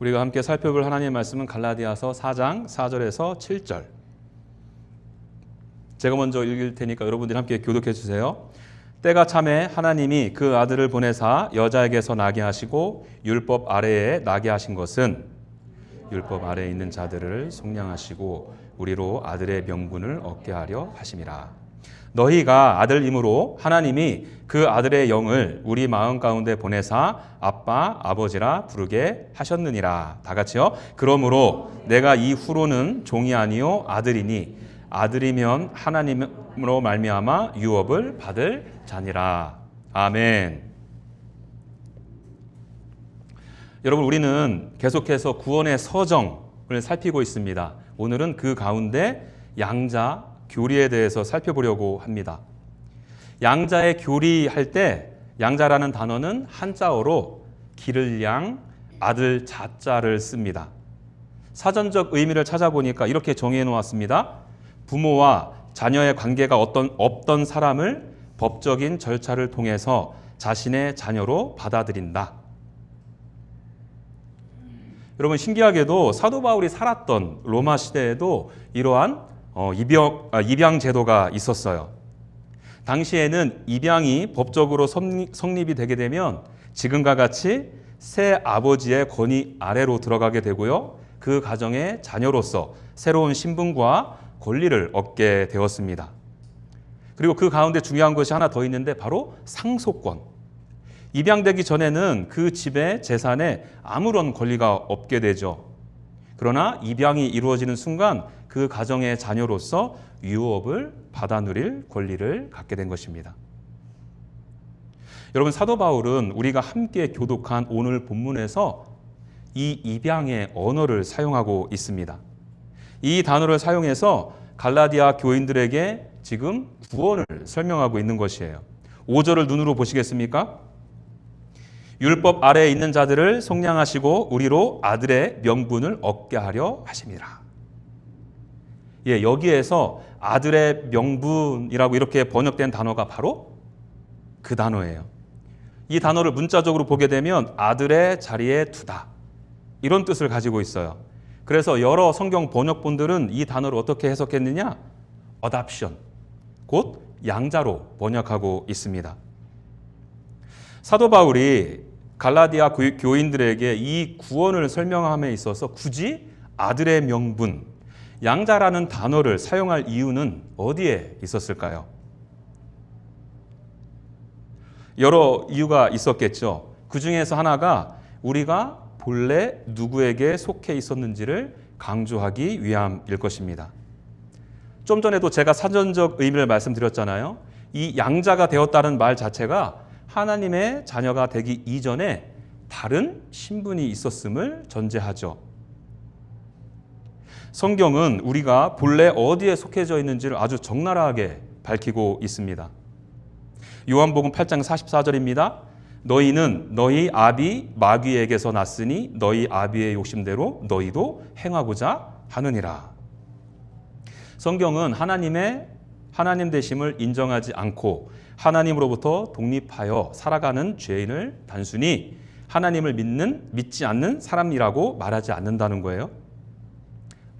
우리가 함께 살펴볼 하나님의 말씀은 갈라디아서 4장 4절에서 7절. 제가 먼저 읽을 테니까 여러분들이 함께 교독해 주세요. 때가 차매 하나님이 그 아들을 보내사 여자에게서 나게 하시고 율법 아래에 나게 하신 것은 율법 아래에 있는 자들을 속량하시고 우리로 아들의 명분을 얻게 하려 하심이라. 너희가 아들임으로 하나님이 그 아들의 영을 우리 마음 가운데 보내사 아빠 아버지라 부르게 하셨느니라. 다 같이요. 그러므로 내가 이후로는 종이 아니요 아들이니 아들이면 하나님으로 말미암아 유업을 받을 자니라. 아멘. 여러분, 우리는 계속해서 구원의 서정을 살피고 있습니다. 오늘은 그 가운데 양자 교리에 대해서 살펴보려고 합니다. 양자의 교리할 때 양자라는 단어는 한자어로 기를 양, 아들 자자를 씁니다. 사전적 의미를 찾아보니까 이렇게 정의해 놓았습니다. 부모와 자녀의 관계가 없던 사람을 법적인 절차를 통해서 자신의 자녀로 받아들인다. 여러분, 신기하게도 사도 바울이 살았던 로마 시대에도 이러한 입양 제도가 있었어요. 당시에는 입양이 법적으로 성립이 되게 되면 지금과 같이 새 아버지의 권위 아래로 들어가게 되고요. 그 가정의 자녀로서 새로운 신분과 권리를 얻게 되었습니다. 그리고 그 가운데 중요한 것이 하나 더 있는데 바로 상속권. 입양되기 전에는 그 집의 재산에 아무런 권리가 없게 되죠. 그러나 입양이 이루어지는 순간 그 가정의 자녀로서 유업을 받아 누릴 권리를 갖게 된 것입니다. 여러분, 사도 바울은 우리가 함께 교독한 오늘 본문에서 이 입양의 언어를 사용하고 있습니다. 이 단어를 사용해서 갈라디아 교인들에게 지금 구원을 설명하고 있는 것이에요. 5절을 눈으로 보시겠습니까? 율법 아래에 있는 자들을 속량하시고 우리로 아들의 명분을 얻게 하려 하심이라. 여기에서 아들의 명분이라고 이렇게 번역된 단어가 바로 그 단어예요. 이 단어를 문자적으로 보게 되면 아들의 자리에 두다, 이런 뜻을 가지고 있어요. 그래서 여러 성경 번역본들은 이 단어를 어떻게 해석했느냐? 어답션, 곧 양자로 번역하고 있습니다. 사도 바울이 갈라디아 교인들에게 이 구원을 설명함에 있어서 굳이 아들의 명분, 양자라는 단어를 사용할 이유는 어디에 있었을까요? 여러 이유가 있었겠죠. 그 중에서 하나가 우리가 본래 누구에게 속해 있었는지를 강조하기 위함일 것입니다. 좀 전에도 제가 사전적 의미를 말씀드렸잖아요. 이 양자가 되었다는 말 자체가 하나님의 자녀가 되기 이전에 다른 신분이 있었음을 전제하죠. 성경은 우리가 본래 어디에 속해져 있는지를 아주 적나라하게 밝히고 있습니다. 요한복음 8장 44절입니다. 너희는 너희 아비 마귀에게서 났으니 너희 아비의 욕심대로 너희도 행하고자 하느니라. 성경은 하나님 되심을 인정하지 않고 하나님으로부터 독립하여 살아가는 죄인을 단순히 하나님을 믿지 않는 사람이라고 말하지 않는다는 거예요.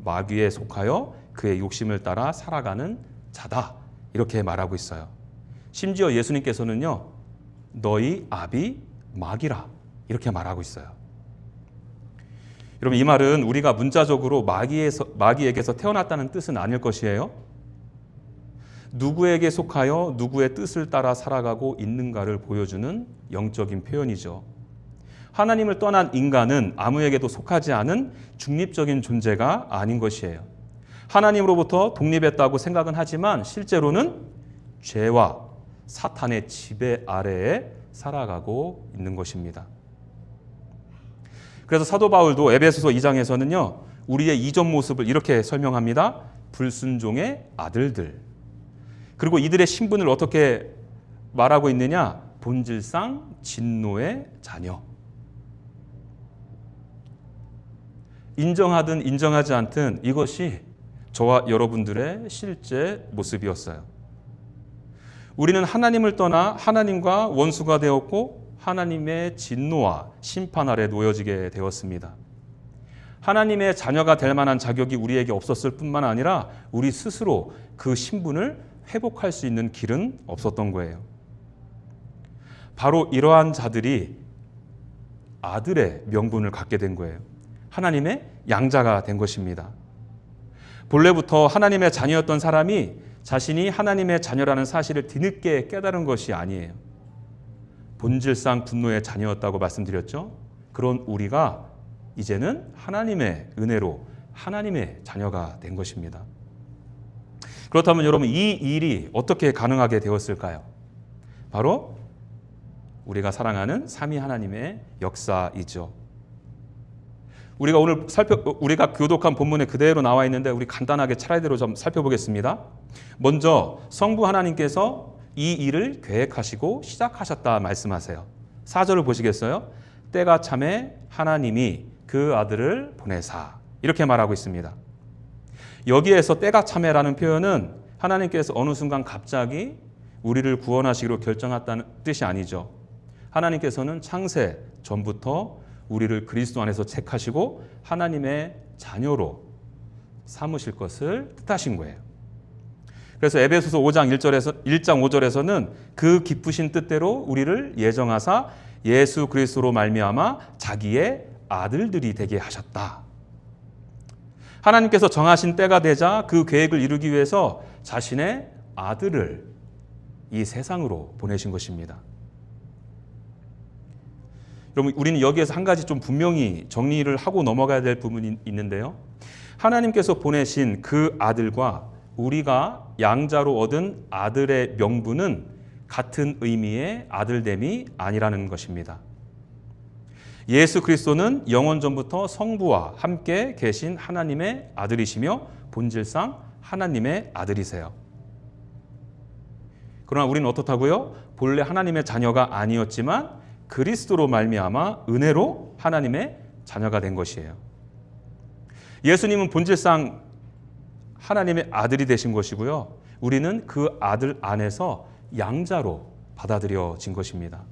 마귀에 속하여 그의 욕심을 따라 살아가는 자다, 이렇게 말하고 있어요. 심지어 예수님께서는요, 너희 아비 마귀라, 이렇게 말하고 있어요. 여러분, 이 말은 우리가 문자적으로 마귀에게서 태어났다는 뜻은 아닐 것이에요. 누구에게 속하여 누구의 뜻을 따라 살아가고 있는가를 보여주는 영적인 표현이죠. 하나님을 떠난 인간은 아무에게도 속하지 않은 중립적인 존재가 아닌 것이에요. 하나님으로부터 독립했다고 생각은 하지만 실제로는 죄와 사탄의 지배 아래에 살아가고 있는 것입니다. 그래서 사도 바울도 에베소서 2장에서는요, 우리의 이전 모습을 이렇게 설명합니다. 불순종의 아들들. 그리고 이들의 신분을 어떻게 말하고 있느냐? 본질상 진노의 자녀. 인정하든 인정하지 않든 이것이 저와 여러분들의 실제 모습이었어요. 우리는 하나님을 떠나 하나님과 원수가 되었고 하나님의 진노와 심판 아래 놓여지게 되었습니다. 하나님의 자녀가 될 만한 자격이 우리에게 없었을 뿐만 아니라 우리 스스로 그 신분을 회복할 수 있는 길은 없었던 거예요. 바로 이러한 자들이 아들의 명분을 갖게 된 거예요. 하나님의 양자가 된 것입니다. 본래부터 하나님의 자녀였던 사람이 자신이 하나님의 자녀라는 사실을 뒤늦게 깨달은 것이 아니에요. 본질상 분노의 자녀였다고 말씀드렸죠. 그런 우리가 이제는 하나님의 은혜로 하나님의 자녀가 된 것입니다. 그렇다면 여러분, 이 일이 어떻게 가능하게 되었을까요? 바로 우리가 사랑하는 삼위 하나님의 역사이죠. 우리가 교독한 본문에 그대로 나와 있는데 우리 간단하게 차례대로 좀 살펴보겠습니다. 먼저 성부 하나님께서 이 일을 계획하시고 시작하셨다 말씀하세요. 4절을 보시겠어요? 때가 참에 하나님이 그 아들을 보내사, 이렇게 말하고 있습니다. 여기에서 때가 참에라는 표현은 하나님께서 어느 순간 갑자기 우리를 구원하시기로 결정했다는 뜻이 아니죠. 하나님께서는 창세 전부터 우리를 그리스도 안에서 택하시고 하나님의 자녀로 삼으실 것을 뜻하신 거예요. 그래서 에베소서 5장 5절에서는 그 기쁘신 뜻대로 우리를 예정하사 예수 그리스도로 말미암아 자기의 아들들이 되게 하셨다. 하나님께서 정하신 때가 되자 그 계획을 이루기 위해서 자신의 아들을 이 세상으로 보내신 것입니다. 여러분, 우리는 여기에서 한 가지 좀 분명히 정리를 하고 넘어가야 될 부분이 있는데요. 하나님께서 보내신 그 아들과 우리가 양자로 얻은 아들의 명분은 같은 의미의 아들됨이 아니라는 것입니다. 예수 그리스도는 영원 전부터 성부와 함께 계신 하나님의 아들이시며 본질상 하나님의 아들이세요. 그러나 우리는 어떻다고요? 본래 하나님의 자녀가 아니었지만 그리스도로 말미암아 은혜로 하나님의 자녀가 된 것이에요. 예수님은 본질상 하나님의 아들이 되신 것이고요. 우리는 그 아들 안에서 양자로 받아들여진 것입니다.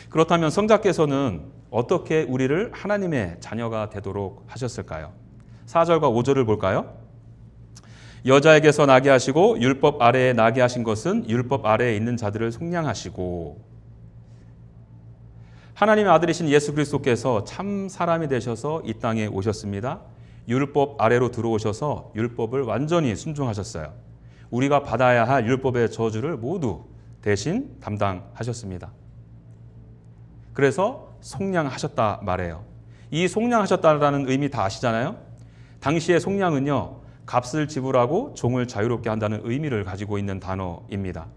그렇다면 성자께서는 어떻게 우리를 하나님의 자녀가 되도록 하셨을까요? 4절과 5절을 볼까요? 여자에게서 나게 하시고 율법 아래에 나게 하신 것은 율법 아래에 있는 자들을 속량하시고, 하나님의 아들이신 예수 그리스도께서 참 사람이 되셔서 이 땅에 오셨습니다. 율법 아래로 들어오셔서 율법을 완전히 순종하셨어요. 우리가 받아야 할 율법의 저주를 모두 대신 담당하셨습니다. 그래서 속량하셨다 말해요. 이 속량하셨다라는 의미 다 아시잖아요. 당시의 속량은요, 값을 지불하고 종을 자유롭게 한다는 의미를 가지고 있는 단어입니다.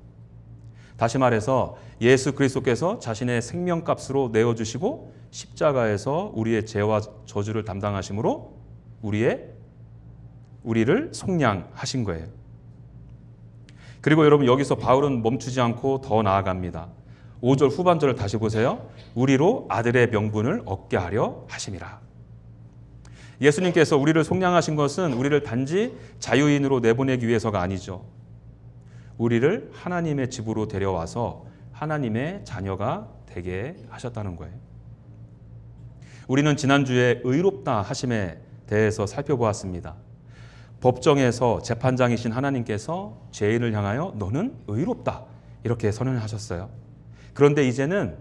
다시 말해서 예수 그리스도께서 자신의 생명값으로 내어주시고 십자가에서 우리의 죄와 저주를 담당하심으로 우리를 속량하신 거예요. 그리고 여러분, 여기서 바울은 멈추지 않고 더 나아갑니다. 5절 후반절을 다시 보세요. 우리로 아들의 명분을 얻게 하려 하심이라. 예수님께서 우리를 속량하신 것은 우리를 단지 자유인으로 내보내기 위해서가 아니죠. 우리를 하나님의 집으로 데려와서 하나님의 자녀가 되게 하셨다는 거예요. 우리는 지난주에 의롭다 하심에 대해서 살펴보았습니다. 법정에서 재판장이신 하나님께서 죄인을 향하여 너는 의롭다 이렇게 선언하셨어요. 그런데 이제는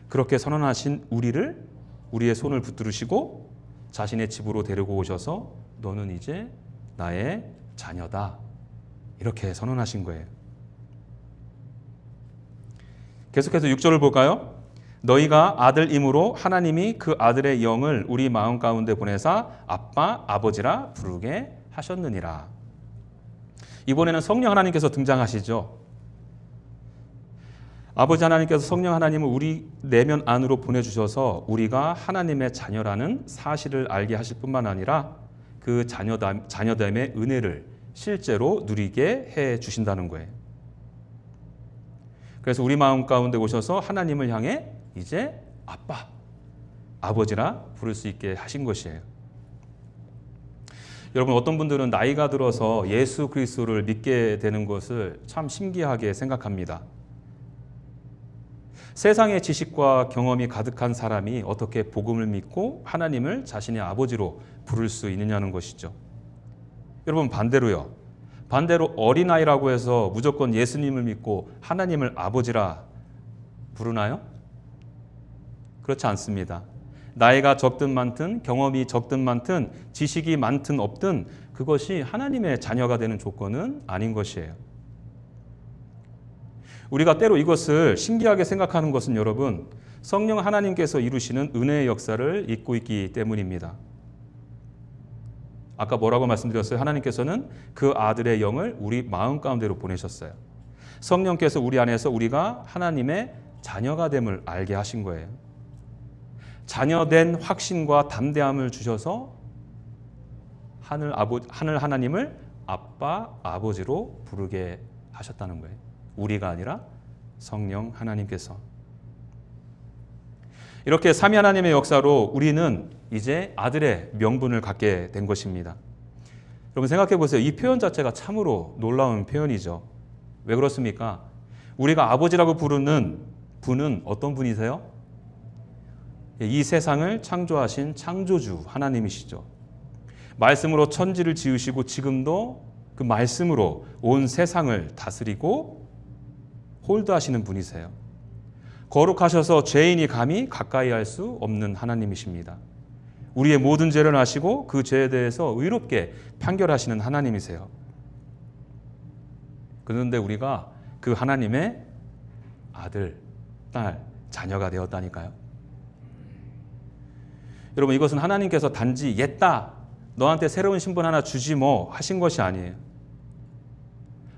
그렇게 선언하신 우리의 손을 붙들으시고 자신의 집으로 데리고 오셔서 너는 이제 나의 자녀다 이렇게 선언하신 거예요. 계속해서 6절을 볼까요? 너희가 아들이므로 하나님이 그 아들의 영을 우리 마음 가운데 보내사 아빠 아버지라 부르게 하셨느니라. 이번에는 성령 하나님께서 등장하시죠. 아버지 하나님께서 성령 하나님을 우리 내면 안으로 보내주셔서 우리가 하나님의 자녀라는 사실을 알게 하실 뿐만 아니라 그 자녀됨의 은혜를 실제로 누리게 해 주신다는 거예요. 그래서 우리 마음 가운데 오셔서 하나님을 향해 이제 아빠, 아버지라 부를 수 있게 하신 것이에요. 여러분, 어떤 분들은 나이가 들어서 예수 그리스도를 믿게 되는 것을 참 신기하게 생각합니다. 세상의 지식과 경험이 가득한 사람이 어떻게 복음을 믿고 하나님을 자신의 아버지로 부를 수 있느냐는 것이죠. 여러분 반대로요. 반대로 어린아이라고 해서 무조건 예수님을 믿고 하나님을 아버지라 부르나요? 그렇지 않습니다. 나이가 적든 많든 경험이 적든 많든 지식이 많든 없든 그것이 하나님의 자녀가 되는 조건은 아닌 것이에요. 우리가 때로 이것을 신기하게 생각하는 것은 여러분 성령 하나님께서 이루시는 은혜의 역사를 잊고 있기 때문입니다. 아까 뭐라고 말씀드렸어요? 하나님께서는 그 아들의 영을 우리 마음 가운데로 보내셨어요. 성령께서 우리 안에서 우리가 하나님의 자녀가 됨을 알게 하신 거예요. 자녀된 확신과 담대함을 주셔서 하늘 하나님을 아빠, 아버지로 부르게 하셨다는 거예요. 우리가 아니라 성령 하나님께서. 이렇게 삼위 하나님의 역사로 우리는 이제 아들의 명분을 갖게 된 것입니다. 여러분 생각해 보세요. 이 표현 자체가 참으로 놀라운 표현이죠. 왜 그렇습니까? 우리가 아버지라고 부르는 분은 어떤 분이세요? 이 세상을 창조하신 창조주 하나님이시죠. 말씀으로 천지를 지으시고 지금도 그 말씀으로 온 세상을 다스리고 홀드하시는 분이세요. 거룩하셔서 죄인이 감히 가까이 할 수 없는 하나님이십니다. 우리의 모든 죄를 아시고 그 죄에 대해서 의롭게 판결하시는 하나님이세요. 그런데 우리가 그 하나님의 아들, 딸, 자녀가 되었다니까요. 여러분 이것은 하나님께서 단지 옛다, 너한테 새로운 신분 하나 주지 뭐 하신 것이 아니에요.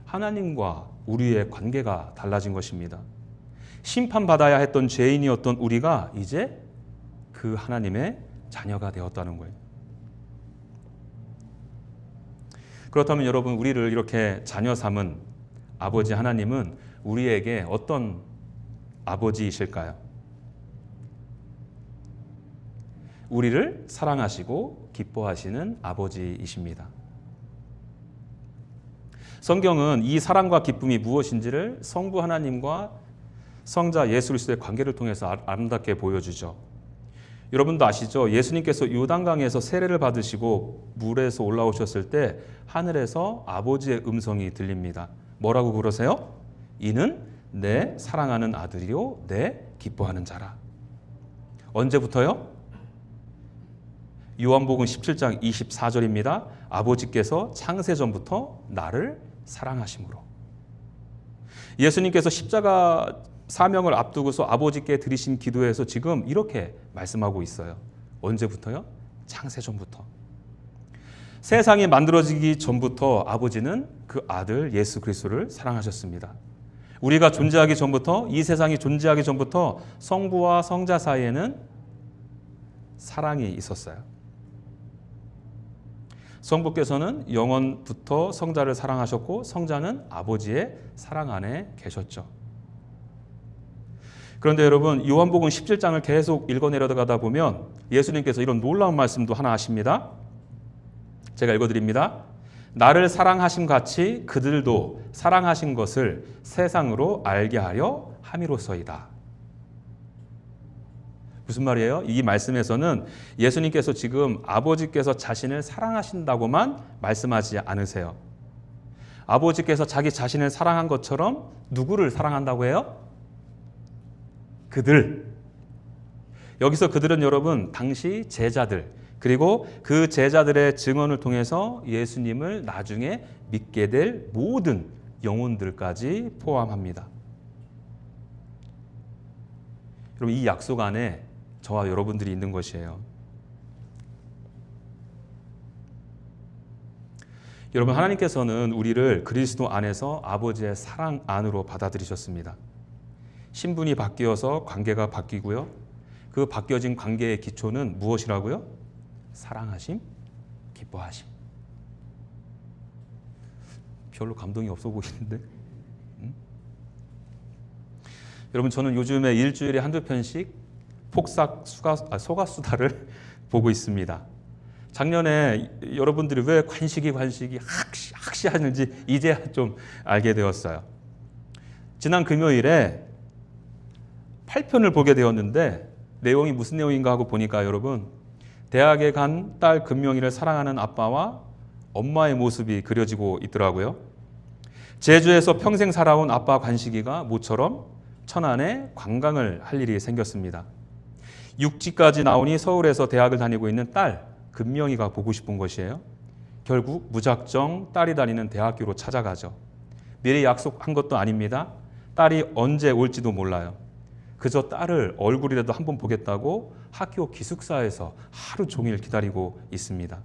하나님과 우리의 관계가 달라진 것입니다. 심판받아야 했던 죄인이었던 우리가 이제 그 하나님의 자녀가 되었다는 거예요. 그렇다면 여러분 우리를 이렇게 자녀 삼은 아버지 하나님은 우리에게 어떤 아버지이실까요? 우리를 사랑하시고 기뻐하시는 아버지이십니다. 성경은 이 사랑과 기쁨이 무엇인지를 성부 하나님과 성자 예수 그리스도의 관계를 통해서 아름답게 보여주죠. 여러분도 아시죠? 예수님께서 요단강에서 세례를 받으시고 물에서 올라오셨을 때 하늘에서 아버지의 음성이 들립니다. 뭐라고 그러세요? 이는 내 사랑하는 아들이요 내 기뻐하는 자라. 언제부터요? 요한복음 17장 24절입니다. 아버지께서 창세전부터 나를 사랑하심으로. 예수님께서 십자가 사명을 앞두고서 아버지께 드리신 기도에서 지금 이렇게 말씀하고 있어요. 언제부터요? 창세전부터. 세상이 만들어지기 전부터 아버지는 그 아들 예수 그리스도를 사랑하셨습니다. 우리가 존재하기 전부터, 이 세상이 존재하기 전부터 성부와 성자 사이에는 사랑이 있었어요. 성부께서는 영원부터 성자를 사랑하셨고 성자는 아버지의 사랑 안에 계셨죠. 그런데 여러분 요한복음 17장을 계속 읽어내려가다 보면 예수님께서 이런 놀라운 말씀도 하나 하십니다. 제가 읽어드립니다. 나를 사랑하심 같이 그들도 사랑하신 것을 세상으로 알게 하려 함이로써이다. 무슨 말이에요? 이 말씀에서는 예수님께서 지금 아버지께서 자신을 사랑하신다고만 말씀하지 않으세요. 아버지께서 자기 자신을 사랑한 것처럼 누구를 사랑한다고 해요? 그들. 여기서 그들은 여러분 당시 제자들 그리고 그 제자들의 증언을 통해서 예수님을 나중에 믿게 될 모든 영혼들까지 포함합니다. 여러분 이 약속 안에 저와 여러분들이 있는 것이에요. 여러분 하나님께서는 우리를 그리스도 안에서 아버지의 사랑 안으로 받아들이셨습니다. 신분이 바뀌어서 관계가 바뀌고요. 그 바뀌어진 관계의 기초는 무엇이라고요? 사랑하심, 기뻐하심. 별로 감동이 없어 보이는데? 여러분 저는 요즘에 일주일에 한두 편씩 폭삭 소가수다를 보고 있습니다. 작년에 여러분들이 왜 관식이 학시하는지 이제야 좀 알게 되었어요. 지난 금요일에 8편을 보게 되었는데 내용이 무슨 내용인가 하고 보니까 여러분, 대학에 간 딸 금명이를 사랑하는 아빠와 엄마의 모습이 그려지고 있더라고요. 제주에서 평생 살아온 아빠 관식이가 모처럼 천안에 관광을 할 일이 생겼습니다. 육지까지 나오니 서울에서 대학을 다니고 있는 딸 금명이가 보고 싶은 것이에요. 결국 무작정 딸이 다니는 대학교로 찾아가죠. 미리 약속한 것도 아닙니다. 딸이 언제 올지도 몰라요. 그저 딸을 얼굴이라도 한번 보겠다고 학교 기숙사에서 하루 종일 기다리고 있습니다.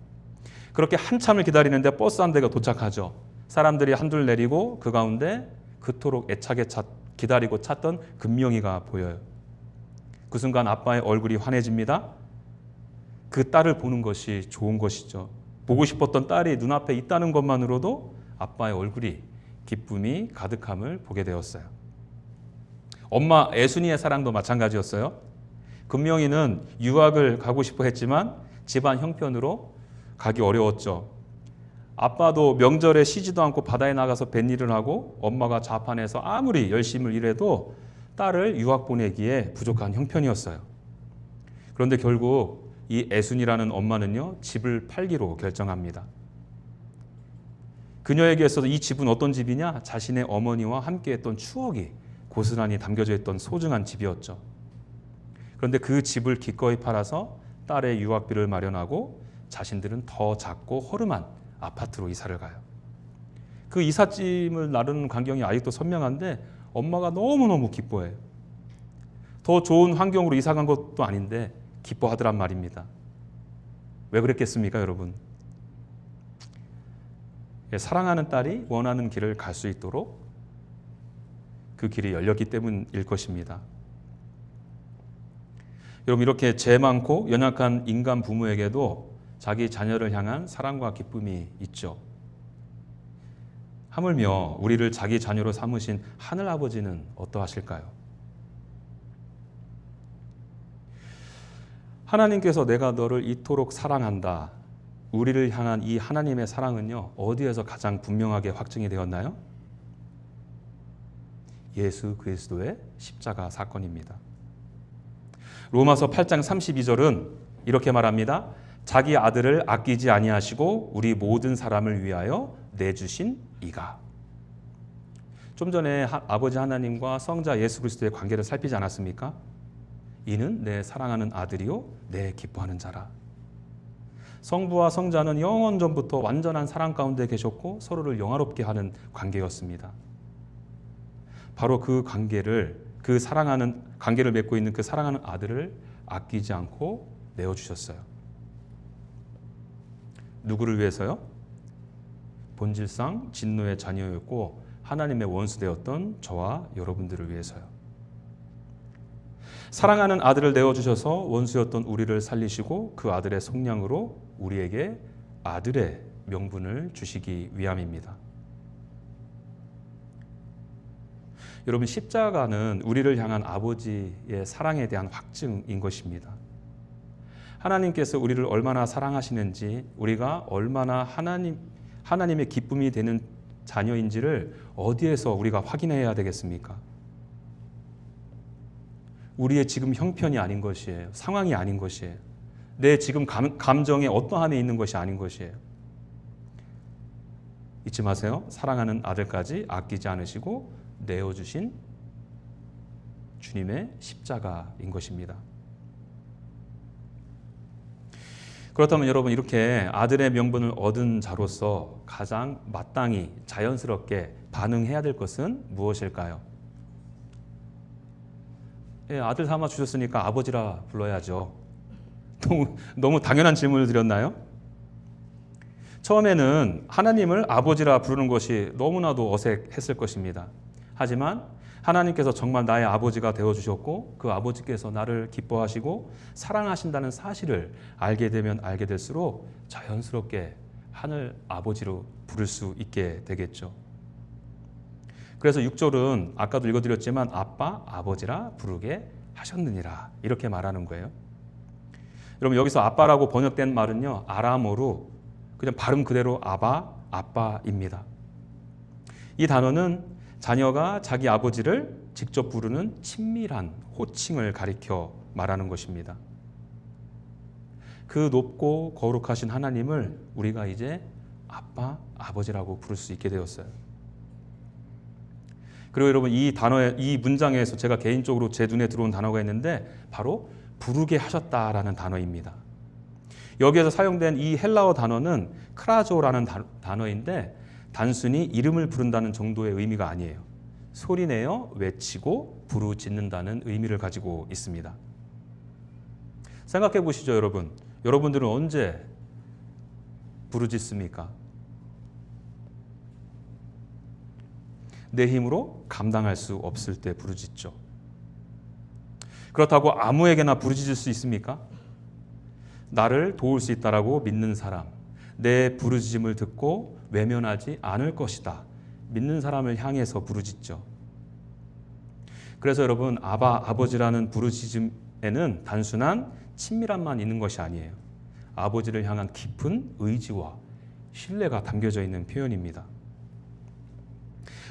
그렇게 한참을 기다리는데 버스 한 대가 도착하죠. 사람들이 한둘 내리고 그 가운데 그토록 애착에 기다리고 찾던 금명이가 보여요. 그 순간 아빠의 얼굴이 환해집니다. 그 딸을 보는 것이 좋은 것이죠. 보고 싶었던 딸이 눈앞에 있다는 것만으로도 아빠의 얼굴이 기쁨이 가득함을 보게 되었어요. 엄마 애순이의 사랑도 마찬가지였어요. 금명이는 유학을 가고 싶어 했지만 집안 형편으로 가기 어려웠죠. 아빠도 명절에 쉬지도 않고 바다에 나가서 뱃일을 하고 엄마가 자판해서 아무리 열심히 일해도 딸을 유학 보내기에 부족한 형편이었어요. 그런데 결국 이 애순이라는 엄마는요, 집을 팔기로 결정합니다. 그녀에게서 이 집은 어떤 집이냐? 자신의 어머니와 함께했던 추억이 고스란히 담겨져 있던 소중한 집이었죠. 그런데 그 집을 기꺼이 팔아서 딸의 유학비를 마련하고 자신들은 더 작고 허름한 아파트로 이사를 가요. 그 이삿짐을 나르는 광경이 아직도 선명한데 엄마가 너무너무 기뻐해요. 더 좋은 환경으로 이사 간 것도 아닌데 기뻐하더란 말입니다. 왜 그랬겠습니까, 여러분? 사랑하는 딸이 원하는 길을 갈 수 있도록 그 길이 열렸기 때문일 것입니다. 여러분, 이렇게 죄 많고 연약한 인간 부모에게도 자기 자녀를 향한 사랑과 기쁨이 있죠. 하물며 우리를 자기 자녀로 삼으신 하늘 아버지는 어떠하실까요? 하나님께서 내가 너를 이토록 사랑한다. 우리를 향한 이 하나님의 사랑은요, 어디에서 가장 분명하게 확증이 되었나요? 예수 그리스도의 십자가 사건입니다. 로마서 8장 32절은 이렇게 말합니다. 자기 아들을 아끼지 아니하시고 우리 모든 사람을 위하여 내주신 이가. 좀 전에 아버지 하나님과 성자 예수 그리스도의 관계를 살피지 않았습니까? 이는 내 사랑하는 아들이요 내 기뻐하는 자라. 성부와 성자는 영원 전부터 완전한 사랑 가운데 계셨고 서로를 영화롭게 하는 관계였습니다. 바로 그 관계를, 그 사랑하는 관계를 맺고 있는 그 사랑하는 아들을 아끼지 않고 내어주셨어요. 누구를 위해서요? 본질상 진노의 자녀였고 하나님의 원수되었던 저와 여러분들을 위해서요. 사랑하는 아들을 내어주셔서 원수였던 우리를 살리시고 그 아들의 속량으로 우리에게 아들의 명분을 주시기 위함입니다. 여러분, 십자가는 우리를 향한 아버지의 사랑에 대한 확증인 것입니다. 하나님께서 우리를 얼마나 사랑하시는지, 우리가 얼마나 하나님의 기쁨이 되는 자녀인지를 어디에서 우리가 확인해야 되겠습니까? 우리의 지금 형편이 아닌 것이에요. 상황이 아닌 것이에요. 내 지금 감정의 어떠함에 있는 것이 아닌 것이에요. 잊지 마세요. 사랑하는 아들까지 아끼지 않으시고 내어주신 주님의 십자가인 것입니다. 그렇다면 여러분, 이렇게 아들의 명분을 얻은 자로서 가장 마땅히 자연스럽게 반응해야 될 것은 무엇일까요? 아들 삼아 주셨으니까 아버지라 불러야죠. 너무 당연한 질문을 드렸나요? 처음에는 하나님을 아버지라 부르는 것이 너무나도 어색했을 것입니다. 하지만 하나님께서 정말 나의 아버지가 되어주셨고 그 아버지께서 나를 기뻐하시고 사랑하신다는 사실을 알게 되면 알게 될수록 자연스럽게 하늘 아버지로 부를 수 있게 되겠죠. 그래서 6절은 아까도 읽어드렸지만 아빠, 아버지라 부르게 하셨느니라 이렇게 말하는 거예요. 여러분, 여기서 아빠라고 번역된 말은요, 아람어로 그냥 발음 그대로 아빠입니다. 이 단어는 자녀가 자기 아버지를 직접 부르는 친밀한 호칭을 가리켜 말하는 것입니다. 그 높고 거룩하신 하나님을 우리가 이제 아빠, 아버지라고 부를 수 있게 되었어요. 그리고 여러분, 이 문장에서 제가 개인적으로 제 눈에 들어온 단어가 있는데 바로 부르게 하셨다라는 단어입니다. 여기에서 사용된 이 헬라어 단어는 크라조라는 단어인데 단순히 이름을 부른다는 정도의 의미가 아니에요. 소리내어 외치고 부르짖는다는 의미를 가지고 있습니다. 생각해 보시죠, 여러분. 여러분들은 언제 부르짖습니까? 내 힘으로 감당할 수 없을 때 부르짖죠. 그렇다고 아무에게나 부르짖을 수 있습니까? 나를 도울 수 있다라고 믿는 사람, 내 부르짖음을 듣고 외면하지 않을 것이다, 믿는 사람을 향해서 부르짖죠. 그래서 여러분, 아버지라는 부르짖음에는 단순한 친밀함만 있는 것이 아니에요. 아버지를 향한 깊은 의지와 신뢰가 담겨져 있는 표현입니다.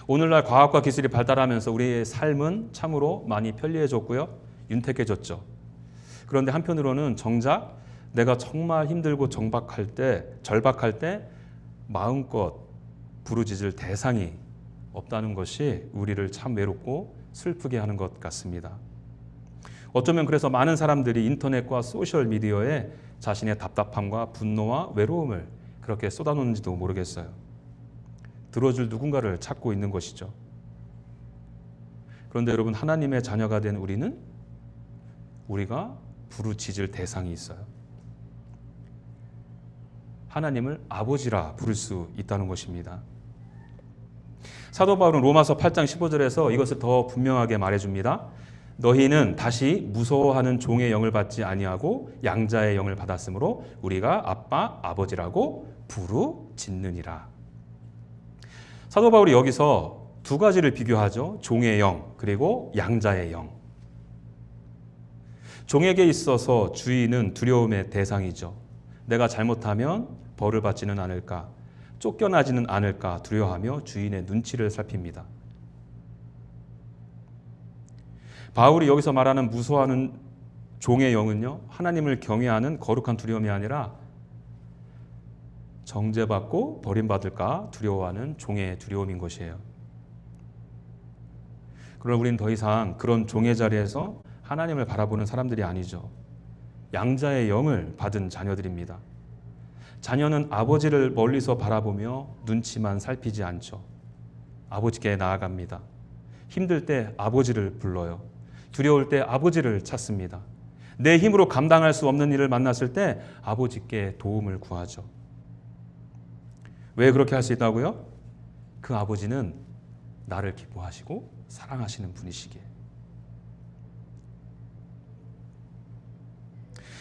오늘날 과학과 기술이 발달하면서 우리의 삶은 참으로 많이 편리해졌고요, 윤택해졌죠. 그런데 한편으로는 정작 내가 정말 힘들고 절박할 때 마음껏 부르짖을 대상이 없다는 것이 우리를 참 외롭고 슬프게 하는 것 같습니다. 어쩌면 그래서 많은 사람들이 인터넷과 소셜미디어에 자신의 답답함과 분노와 외로움을 그렇게 쏟아놓는지도 모르겠어요. 들어줄 누군가를 찾고 있는 것이죠. 그런데 여러분, 하나님의 자녀가 된 우리가 부르짖을 대상이 있어요. 하나님을 아버지라 부를 수 있다는 것입니다. 사도 바울은 로마서 8장 15절에서 이것을 더 분명하게 말해줍니다. 너희는 다시 무서워하는 종의 영을 받지 아니하고 양자의 영을 받았으므로 우리가 아빠, 아버지라고 부르짖느니라. 사도 바울이 여기서 두 가지를 비교하죠. 종의 영, 그리고 양자의 영. 종에게 있어서 주인은 두려움의 대상이죠. 내가 잘못하면 벌을 받지는 않을까, 쫓겨나지는 않을까 두려워하며 주인의 눈치를 살핍니다. 바울이 여기서 말하는 무서워하는 종의 영은요, 하나님을 경외하는 거룩한 두려움이 아니라 정죄받고 버림받을까 두려워하는 종의 두려움인 것이에요. 그러나 우리는 더 이상 그런 종의 자리에서 하나님을 바라보는 사람들이 아니죠. 양자의 영을 받은 자녀들입니다. 자녀는 아버지를 멀리서 바라보며 눈치만 살피지 않죠. 아버지께 나아갑니다. 힘들 때 아버지를 불러요. 두려울 때 아버지를 찾습니다. 내 힘으로 감당할 수 없는 일을 만났을 때 아버지께 도움을 구하죠. 왜 그렇게 할 수 있다고요? 그 아버지는 나를 기뻐하시고 사랑하시는 분이시기에.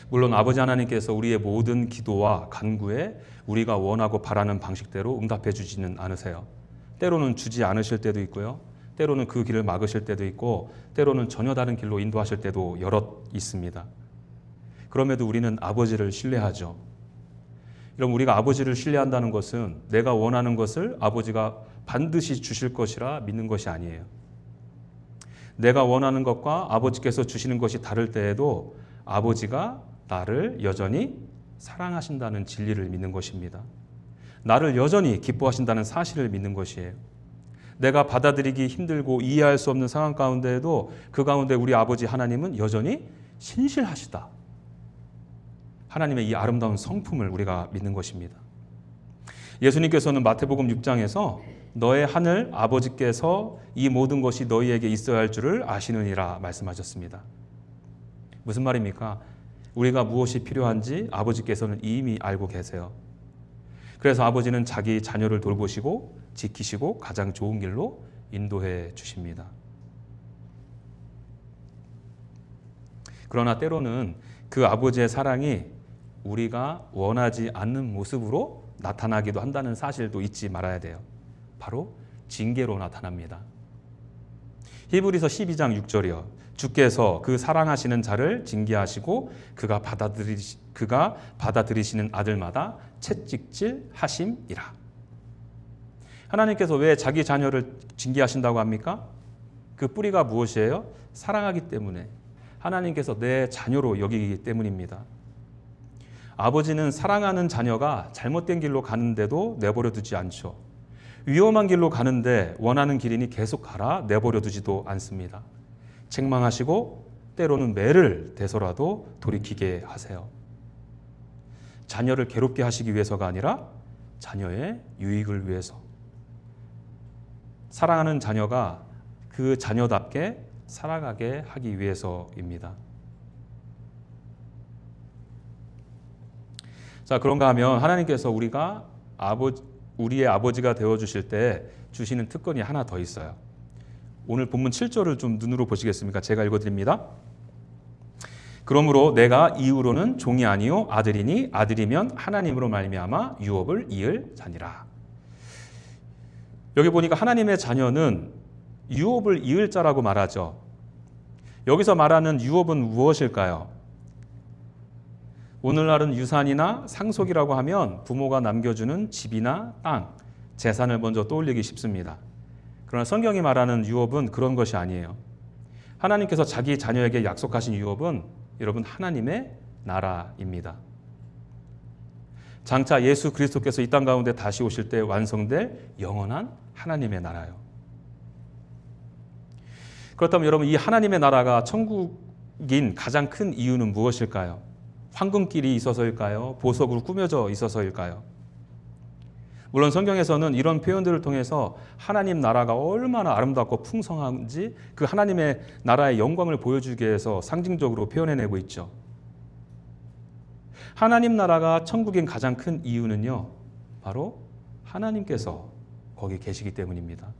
물론 아버지 하나님께서 우리의 모든 기도와 간구에 우리가 원하고 바라는 방식대로 응답해 주지는 않으세요. 때로는 주지 않으실 때도 있고요. 때로는 그 길을 막으실 때도 있고, 때로는 전혀 다른 길로 인도하실 때도 여럿 있습니다. 그럼에도 우리는 아버지를 신뢰하죠. 여러분, 우리가 아버지를 신뢰한다는 것은 내가 원하는 것을 아버지가 반드시 주실 것이라 믿는 것이 아니에요. 내가 원하는 것과 아버지께서 주시는 것이 다를 때에도 아버지가 나를 여전히 사랑하신다는 진리를 믿는 것입니다. 나를 여전히 기뻐하신다는 사실을 믿는 것이에요. 내가 받아들이기 힘들고 이해할 수 없는 상황 가운데에도 그 가운데 우리 아버지 하나님은 여전히 신실하시다. 하나님의 이 아름다운 성품을 우리가 믿는 것입니다. 예수님께서는 마태복음 6장에서 너의 하늘 아버지께서 이 모든 것이 너희에게 있어야 할 줄을 아시느니라 말씀하셨습니다. 무슨 말입니까? 우리가 무엇이 필요한지 아버지께서는 이미 알고 계세요. 그래서 아버지는 자기 자녀를 돌보시고 지키시고 가장 좋은 길로 인도해 주십니다. 그러나 때로는 그 아버지의 사랑이 우리가 원하지 않는 모습으로 나타나기도 한다는 사실도 잊지 말아야 돼요. 바로 징계로 나타납니다. 히브리서 12장 6절이요. 주께서 그 사랑하시는 자를 징계하시고 그가 받아들이시는 아들마다 채찍질 하심이라. 하나님께서 왜 자기 자녀를 징계하신다고 합니까? 그 뿌리가 무엇이에요? 사랑하기 때문에, 하나님께서 내 자녀로 여기기 때문입니다. 아버지는 사랑하는 자녀가 잘못된 길로 가는데도 내버려 두지 않죠. 위험한 길로 가는데 원하는 길이니 계속 가라 내버려 두지도 않습니다. 책망하시고 때로는 매를 대서라도 돌이키게 하세요. 자녀를 괴롭게 하시기 위해서가 아니라 자녀의 유익을 위해서. 사랑하는 자녀가 그 자녀답게 살아가게 하기 위해서입니다. 자, 그런가 하면 하나님께서 우리의 아버지가 되어주실 때 주시는 특권이 하나 더 있어요. 오늘 본문 7절을 좀 눈으로 보시겠습니까? 제가 읽어드립니다. 그러므로 내가 이후로는 종이 아니요 아들이니 아들이면 하나님으로 말미암아 유업을 이을 자니라. 여기 보니까 하나님의 자녀는 유업을 이을 자라고 말하죠. 여기서 말하는 유업은 무엇일까요? 오늘날은 유산이나 상속이라고 하면 부모가 남겨주는 집이나 땅, 재산을 먼저 떠올리기 쉽습니다. 그러나 성경이 말하는 유업은 그런 것이 아니에요. 하나님께서 자기 자녀에게 약속하신 유업은 여러분 하나님의 나라입니다. 장차 예수 그리스도께서 이 땅 가운데 다시 오실 때 완성될 영원한 하나님의 나라요. 그렇다면 여러분 이 하나님의 나라가 천국인 가장 큰 이유는 무엇일까요? 황금길이 있어서일까요? 보석으로 꾸며져 있어서일까요? 물론 성경에서는 이런 표현들을 통해서 하나님 나라가 얼마나 아름답고 풍성한지 그 하나님의 나라의 영광을 보여주기 위해서 상징적으로 표현해내고 있죠. 하나님 나라가 천국인 가장 큰 이유는요, 바로 하나님께서 거기 계시기 때문입니다.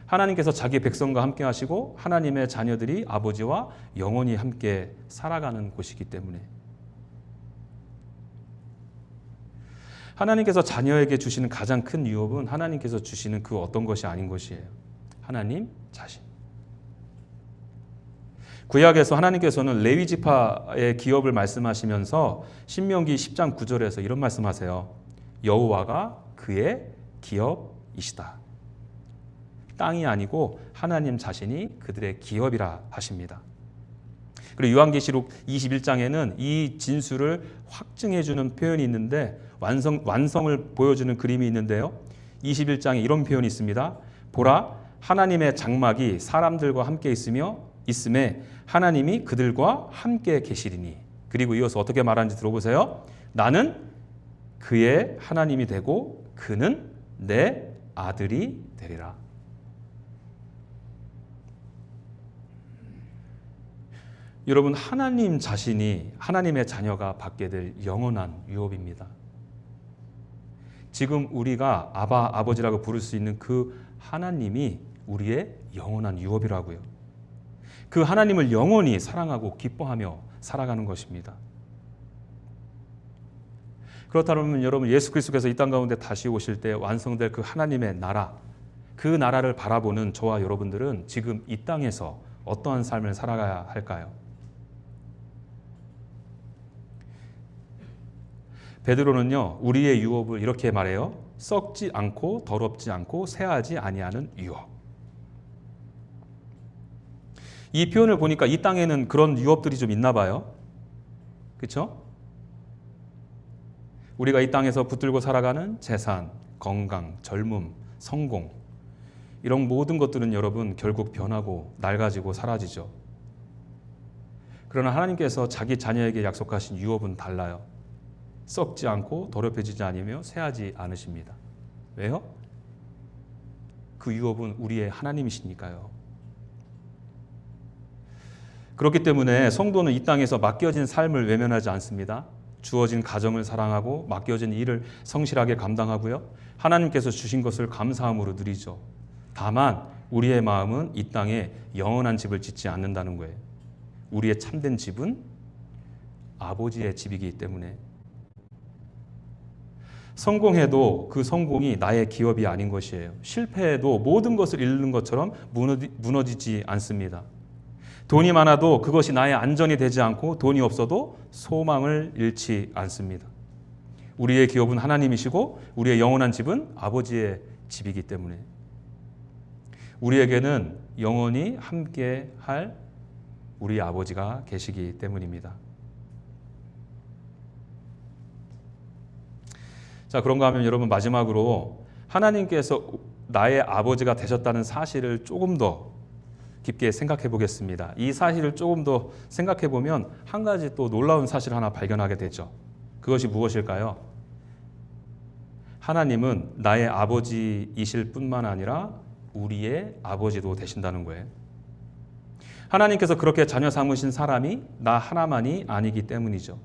하나님께서 자기 백성과 함께 하시고 하나님의 자녀들이 아버지와 영원히 함께 살아가는 곳이기 때문에 하나님께서 자녀에게 주시는 가장 큰 유업은 하나님께서 주시는 그 어떤 것이 아닌 것이에요. 하나님 자신. 구약에서 하나님께서는 레위 지파의 기업을 말씀하시면서 신명기 10장 9절에서 이런 말씀하세요. 여호와가 그의 기업이시다. 땅이 아니고 하나님 자신이 그들의 기업이라 하십니다. 그리고 요한계시록 21장에는 이 진술을 확증해주는 표현이 있는데 완성을 보여주는 그림이 있는데요. 21장에 이런 표현이 있습니다. 보라, 하나님의 장막이 사람들과 함께 있음에 하나님이 그들과 함께 계시리니. 그리고 이어서 어떻게 말하는지 들어보세요. 나는 그의 하나님이 되고 그는 내 아들이 되리라. 여러분 하나님 자신이 하나님의 자녀가 받게 될 영원한 유업입니다. 지금 우리가 아버지라고 부를 수 있는 그 하나님이 우리의 영원한 유업이라고요. 그 하나님을 영원히 사랑하고 기뻐하며 살아가는 것입니다. 그렇다면 여러분 예수 그리스도께서 이 땅 가운데 다시 오실 때 완성될 그 하나님의 나라, 그 나라를 바라보는 저와 여러분들은 지금 이 땅에서 어떠한 삶을 살아가야 할까요? 베드로는요 우리의 유업을 이렇게 말해요. 썩지 않고 더럽지 않고 쇠하지 아니하는 유업. 이 표현을 보니까 이 땅에는 그런 유업들이 좀 있나 봐요. 그렇죠? 우리가 이 땅에서 붙들고 살아가는 재산, 건강, 젊음, 성공 이런 모든 것들은 여러분 결국 변하고 낡아지고 사라지죠. 그러나 하나님께서 자기 자녀에게 약속하신 유업은 달라요. 썩지 않고 더럽혀지지 않으며 쇠하지 않으십니다. 왜요? 그 유업은 우리의 하나님이시니까요. 그렇기 때문에 성도는 이 땅에서 맡겨진 삶을 외면하지 않습니다. 주어진 가정을 사랑하고 맡겨진 일을 성실하게 감당하고요. 하나님께서 주신 것을 감사함으로 누리죠. 다만 우리의 마음은 이 땅에 영원한 집을 짓지 않는다는 거예요. 우리의 참된 집은 아버지의 집이기 때문에 성공해도 그 성공이 나의 기업이 아닌 것이에요. 실패해도 모든 것을 잃는 것처럼 무너지지 않습니다. 돈이 많아도 그것이 나의 안전이 되지 않고 돈이 없어도 소망을 잃지 않습니다. 우리의 기업은 하나님이시고 우리의 영원한 집은 아버지의 집이기 때문에 우리에게는 영원히 함께 할 우리 아버지가 계시기 때문입니다. 자, 그런가 하면 여러분, 마지막으로 하나님께서 나의 아버지가 되셨다는 사실을 조금 더 깊게 생각해 보겠습니다. 이 사실을 조금 더 생각해 보면 한 가지 또 놀라운 사실 하나 발견하게 되죠. 그것이 무엇일까요? 하나님은 나의 아버지이실 뿐만 아니라 우리의 아버지도 되신다는 거예요. 하나님께서 그렇게 자녀 삼으신 사람이 나 하나만이 아니기 때문이죠.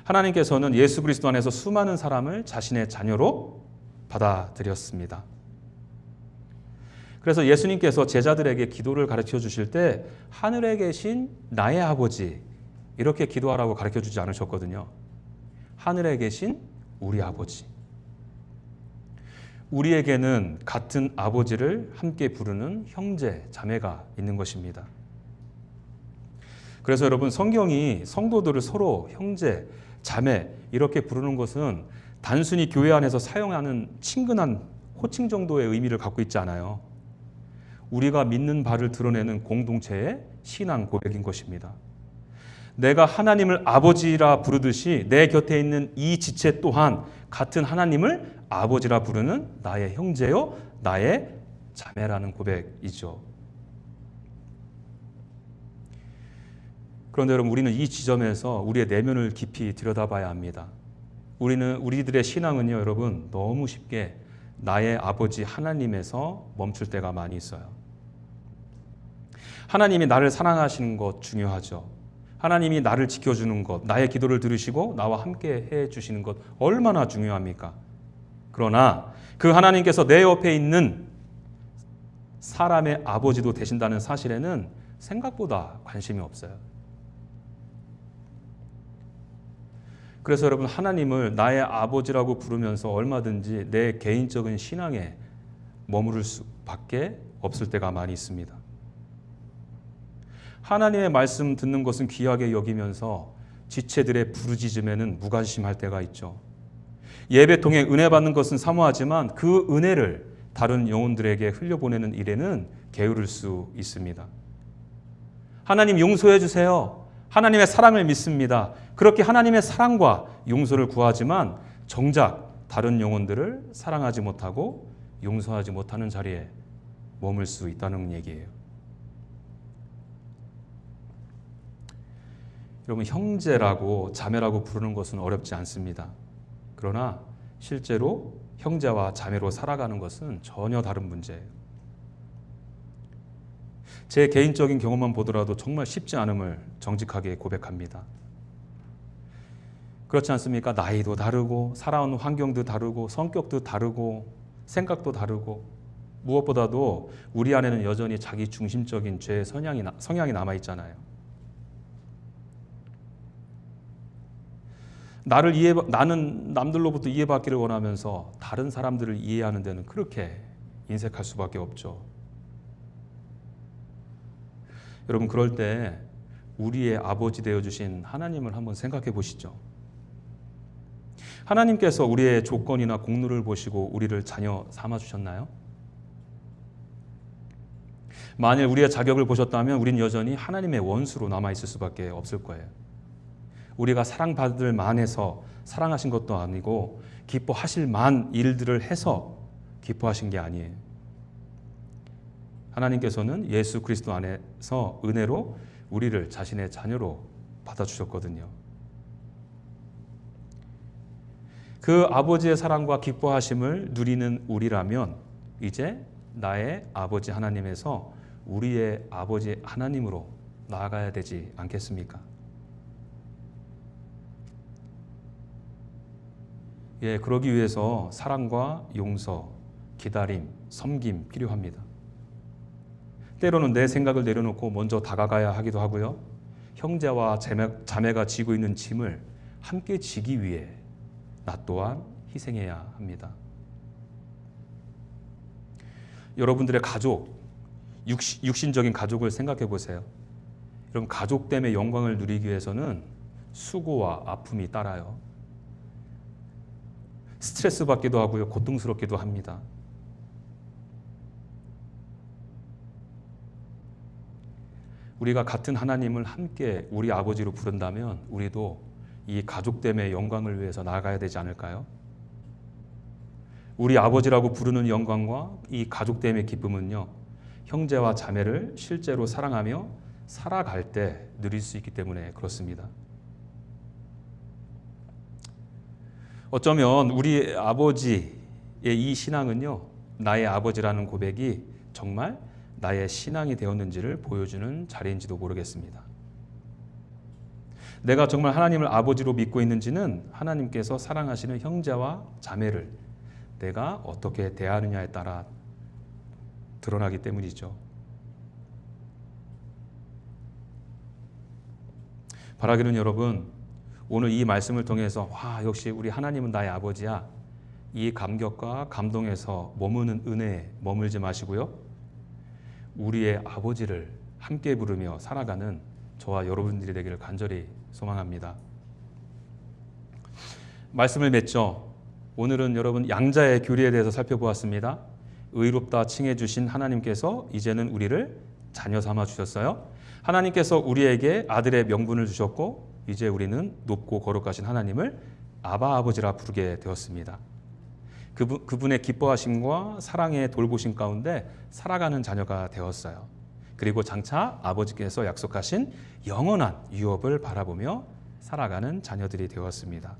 하나님께서는 예수 그리스도 안에서 수많은 사람을 자신의 자녀로 받아들였습니다. 그래서 예수님께서 제자들에게 기도를 가르쳐 주실 때 하늘에 계신 나의 아버지 이렇게 기도하라고 가르쳐 주지 않으셨거든요. 하늘에 계신 우리 아버지. 우리에게는 같은 아버지를 함께 부르는 형제, 자매가 있는 것입니다. 그래서 여러분, 성경이 성도들을 서로 형제, 자매 이렇게 부르는 것은 단순히 교회 안에서 사용하는 친근한 호칭 정도의 의미를 갖고 있지 않아요. 우리가 믿는 바를 드러내는 공동체의 신앙 고백인 것입니다. 내가 하나님을 아버지라 부르듯이 내 곁에 있는 이 지체 또한 같은 하나님을 아버지라 부르는 나의 형제요, 나의 자매라는 고백이죠. 그런데 여러분, 우리는 이 지점에서 우리의 내면을 깊이 들여다봐야 합니다. 우리들의 신앙은요, 여러분, 너무 쉽게 나의 아버지 하나님에서 멈출 때가 많이 있어요. 하나님이 나를 사랑하시는 것 중요하죠. 하나님이 나를 지켜주는 것, 나의 기도를 들으시고 나와 함께 해주시는 것 얼마나 중요합니까? 그러나 그 하나님께서 내 옆에 있는 사람의 아버지도 되신다는 사실에는 생각보다 관심이 없어요. 그래서 여러분, 하나님을 나의 아버지라고 부르면서 얼마든지 내 개인적인 신앙에 머무를 수밖에 없을 때가 많이 있습니다. 하나님의 말씀 듣는 것은 귀하게 여기면서 지체들의 부르짖음에는 무관심할 때가 있죠. 예배통에 은혜 받는 것은 사모하지만 그 은혜를 다른 영혼들에게 흘려보내는 일에는 게으를 수 있습니다. 하나님 용서해 주세요. 하나님의 사랑을 믿습니다. 그렇게 하나님의 사랑과 용서를 구하지만 정작 다른 영혼들을 사랑하지 못하고 용서하지 못하는 자리에 머물 수 있다는 얘기예요. 여러분, 형제라고 자매라고 부르는 것은 어렵지 않습니다. 그러나 실제로 형제와 자매로 살아가는 것은 전혀 다른 문제예요. 제 개인적인 경험만 보더라도 정말 쉽지 않음을 정직하게 고백합니다. 그렇지 않습니까? 나이도 다르고 살아온 환경도 다르고 성격도 다르고 생각도 다르고 무엇보다도 우리 안에는 여전히 자기 중심적인 죄의 성향이 남아있잖아요. 나는 남들로부터 이해받기를 원하면서 다른 사람들을 이해하는 데는 그렇게 인색할 수밖에 없죠. 여러분, 그럴 때 우리의 아버지 되어주신 하나님을 한번 생각해 보시죠. 하나님께서 우리의 조건이나 공로를 보시고 우리를 자녀 삼아주셨나요? 만일 우리의 자격을 보셨다면 우린 여전히 하나님의 원수로 남아있을 수밖에 없을 거예요. 우리가 사랑받을 만해서 사랑하신 것도 아니고 기뻐하실 만 일들을 해서 기뻐하신 게 아니에요. 하나님께서는 예수 그리스도 안에서 은혜로 우리를 자신의 자녀로 받아주셨거든요. 그 아버지의 사랑과 기뻐하심을 누리는 우리라면 이제 나의 아버지 하나님에서 우리의 아버지 하나님으로 나아가야 되지 않겠습니까? 예, 그러기 위해서 사랑과 용서, 기다림, 섬김 필요합니다. 때로는 내 생각을 내려놓고 먼저 다가가야 하기도 하고요. 형제와 자매가 지고 있는 짐을 함께 지기 위해 나 또한 희생해야 합니다. 여러분들의 가족, 육신적인 가족을 생각해 보세요. 여러분, 가족됨의 영광을 누리기 위해서는 수고와 아픔이 따라요. 스트레스 받기도 하고요. 고통스럽기도 합니다. 우리가 같은 하나님을 함께 우리 아버지로 부른다면 우리도 이 가족됨의 영광을 위해서 나아가야 되지 않을까요? 우리 아버지라고 부르는 영광과 이 가족됨의 기쁨은요, 형제와 자매를 실제로 사랑하며 살아갈 때 누릴 수 있기 때문에 그렇습니다. 어쩌면 우리 아버지의 이 신앙은요, 나의 아버지라는 고백이 정말 나의 신앙이 되었는지를 보여주는 자리인지도 모르겠습니다. 내가 정말 하나님을 아버지로 믿고 있는지는 하나님께서 사랑하시는 형제와 자매를 내가 어떻게 대하느냐에 따라 드러나기 때문이죠. 바라기는 여러분, 오늘 이 말씀을 통해서 와, 역시 우리 하나님은 나의 아버지야, 이 감격과 감동에서 머무는 은혜에 머물지 마시고요, 우리의 아버지를 함께 부르며 살아가는 저와 여러분들이 되기를 간절히 소망합니다. 말씀을 맺죠. 오늘은 여러분 양자의 교리에 대해서 살펴보았습니다. 의롭다 칭해 주신 하나님께서 이제는 우리를 자녀 삼아 주셨어요. 하나님께서 우리에게 아들의 명분을 주셨고 이제 우리는 높고 거룩하신 하나님을 아바 아버지라 부르게 되었습니다. 그분의 기뻐하심과 사랑의 돌보심 가운데 살아가는 자녀가 되었어요. 그리고 장차 아버지께서 약속하신 영원한 유업을 바라보며 살아가는 자녀들이 되었습니다.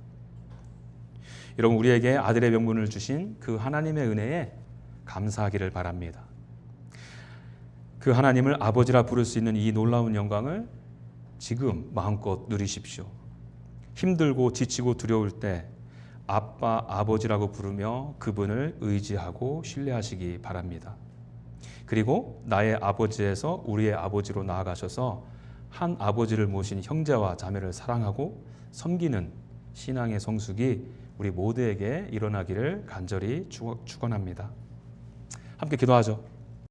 여러분, 우리에게 아들의 명분을 주신 그 하나님의 은혜에 감사하기를 바랍니다. 그 하나님을 아버지라 부를 수 있는 이 놀라운 영광을 지금 마음껏 누리십시오. 힘들고 지치고 두려울 때 아빠, 아버지라고 부르며 그분을 의지하고 신뢰하시기 바랍니다. 그리고 나의 아버지에서 우리의 아버지로 나아가셔서 한 아버지를 모신 형제와 자매를 사랑하고 섬기는 신앙의 성숙이 우리 모두에게 일어나기를 간절히 축원합니다. 함께 기도하죠.